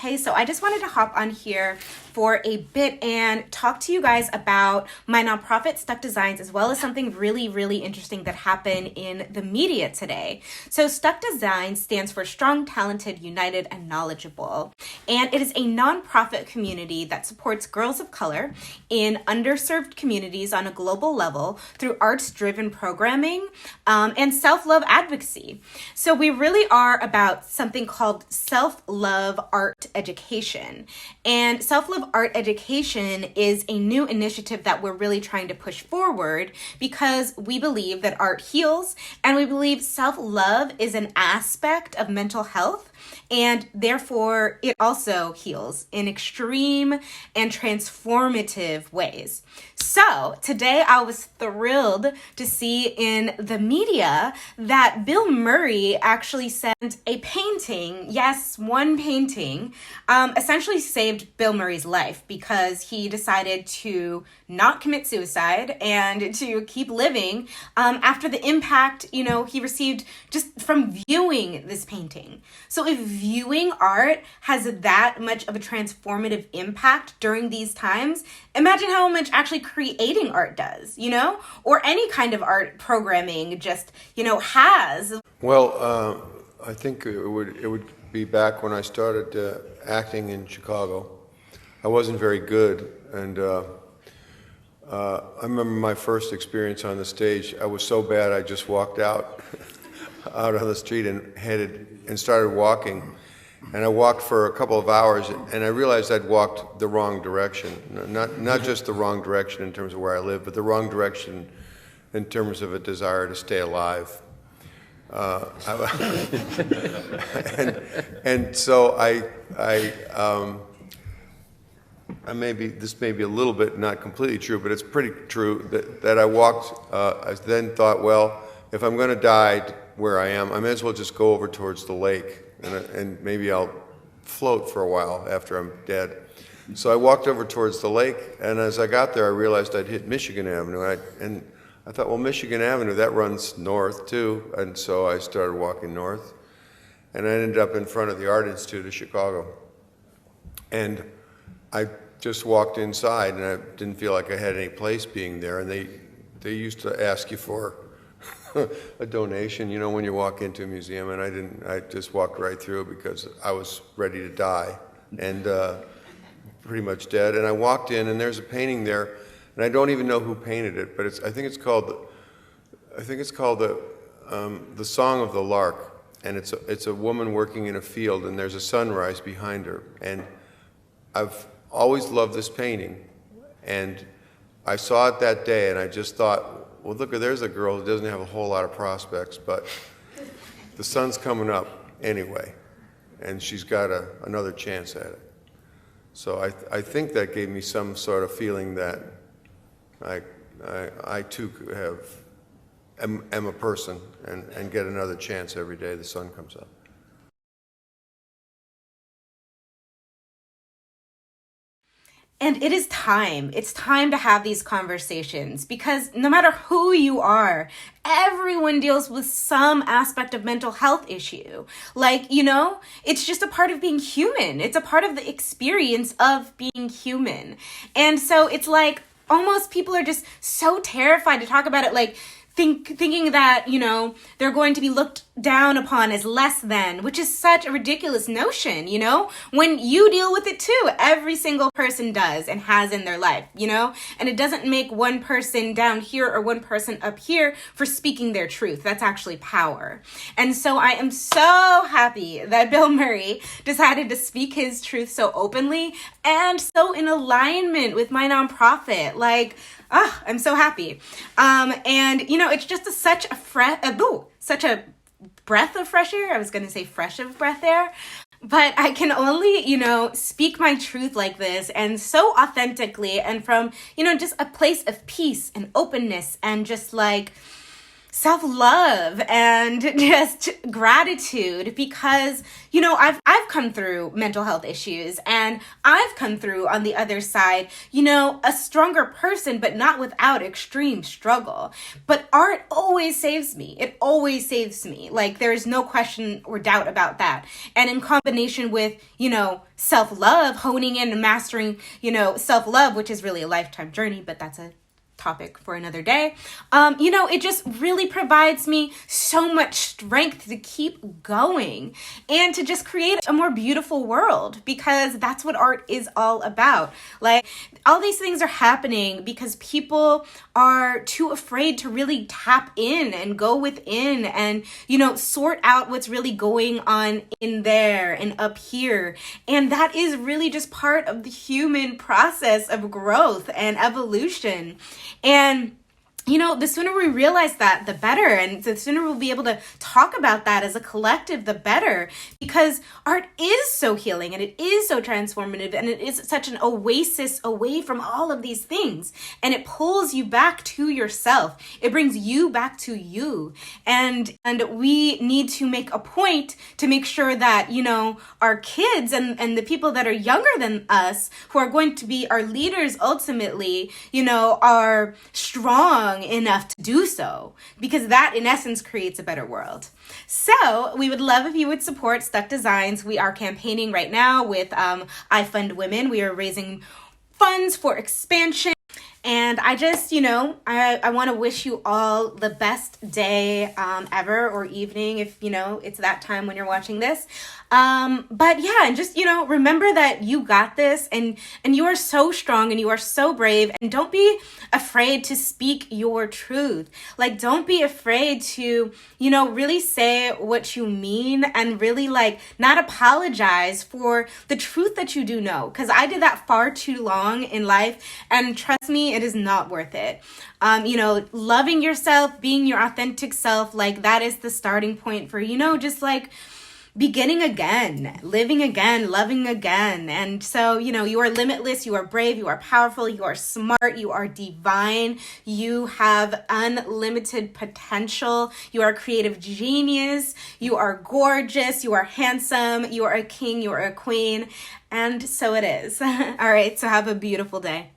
Hey, so I just wanted to hop on here for a bit and talk to you guys about my nonprofit STUK Designs, as well as something really interesting that happened in the media today. So STUK Designs stands for Strong, Talented, United, and Knowledgeable. And it is a nonprofit community that supports girls of color in underserved communities on a global level through arts-driven programming and self-love advocacy. So we really are about something called self-love art education. And self-love art education is a new initiative that we're really trying to push forward because we believe that art heals, and we believe self-love is an aspect of mental health, and therefore it also heals in extreme and transformative ways. So today I was thrilled to see in the media that Bill Murray actually sent a painting, yes, one painting, essentially saved Bill Murray's life because he decided to not commit suicide and to keep living after the impact, he received just from viewing this painting. So if viewing art has that much of a transformative impact during these times, imagine how much actually creating art does, or any kind of art programming just, has. Well, I think it would be back when I started acting in Chicago. I wasn't very good, and I remember my first experience on the stage. I was so bad I just walked out on the street and started walking. And I walked for a couple of hours, and I realized I'd walked the wrong direction. Not just the wrong direction in terms of where I live, but the wrong direction in terms of a desire to stay alive. And so this may be a little bit not completely true, but it's pretty true that I walked. I then thought, well, if I'm going to die where I am, I may as well just go over towards the lake, and maybe I'll float for a while after I'm dead. So I walked over towards the lake, and as I got there, I realized I'd hit Michigan Avenue, and I thought, well, Michigan Avenue, that runs north too, and so I started walking north, and I ended up in front of the Art Institute of Chicago. And I just walked inside, and I didn't feel like I had any place being there, and they used to ask you for a donation, when you walk into a museum, and I just walked right through because I was ready to die and pretty much dead. And I walked in, and there's a painting there, and I don't even know who painted it, but I think it's called the Song of the Lark, and it's a woman working in a field, and there's a sunrise behind her. And I've always loved this painting, and I saw it that day, and I just thought, well, look, there's a girl who doesn't have a whole lot of prospects, but the sun's coming up anyway, and she's got another chance at it. So I think that gave me some sort of feeling that I too am a person and get another chance every day the sun comes up. And it is time. It's time to have these conversations because no matter who you are, everyone deals with some aspect of mental health issue. It's just a part of being human. It's a part of the experience of being human. And so it's like almost people are just so terrified to talk about it, thinking that, they're going to be looked down upon as less than, which is such a ridiculous notion, when you deal with it too. Every single person does and has in their life, and it doesn't make one person down here or one person up here for speaking their truth. That's actually power. And so I am so happy that Bill Murray decided to speak his truth so openly and so in alignment with my nonprofit. I'm so happy. And it's just such a breath of fresh air. I was going to say fresh of breath air, but I can only, speak my truth like this and so authentically and from, just a place of peace and openness and just self-love and just gratitude, because I've come through mental health issues, and I've come through on the other side a stronger person, but not without extreme struggle. But art always saves me. It always saves me. Like, there's no question or doubt about that. And in combination with self-love, honing in and mastering self-love, which is really a lifetime journey, but that's a topic for another day. It just really provides me so much strength to keep going and to just create a more beautiful world, because that's what art is all about. Like, all these things are happening because people are too afraid to really tap in and go within and, sort out what's really going on in there and up here. And that is really just part of the human process of growth and evolution. And the sooner we realize that, the better. And the sooner we'll be able to talk about that as a collective, the better. Because art is so healing, and it is so transformative, and it is such an oasis away from all of these things. And it pulls you back to yourself. It brings you back to you. And we need to make a point to make sure that, our kids and the people that are younger than us, who are going to be our leaders ultimately, are strong enough to do so, because that in essence creates a better world. So we would love if you would support STUK Designs. We are campaigning right now with I Fund Women. We are raising funds for expansion. And I just, I want to wish you all the best day ever, or evening if, it's that time when you're watching this. But yeah, and just, remember that you got this, and you are so strong, and you are so brave, and don't be afraid to speak your truth. Like, don't be afraid to, really say what you mean, and really not apologize for the truth that you do know. 'Cause I did that far too long in life, and trust me, it is not worth it. Loving yourself, being your authentic self, that is the starting point for, just beginning again, living again, loving again. And so, you are limitless, you are brave, you are powerful, you are smart, you are divine, you have unlimited potential, you are a creative genius, you are gorgeous, you are handsome, you are a king, you are a queen. And so it is. All right, so have a beautiful day.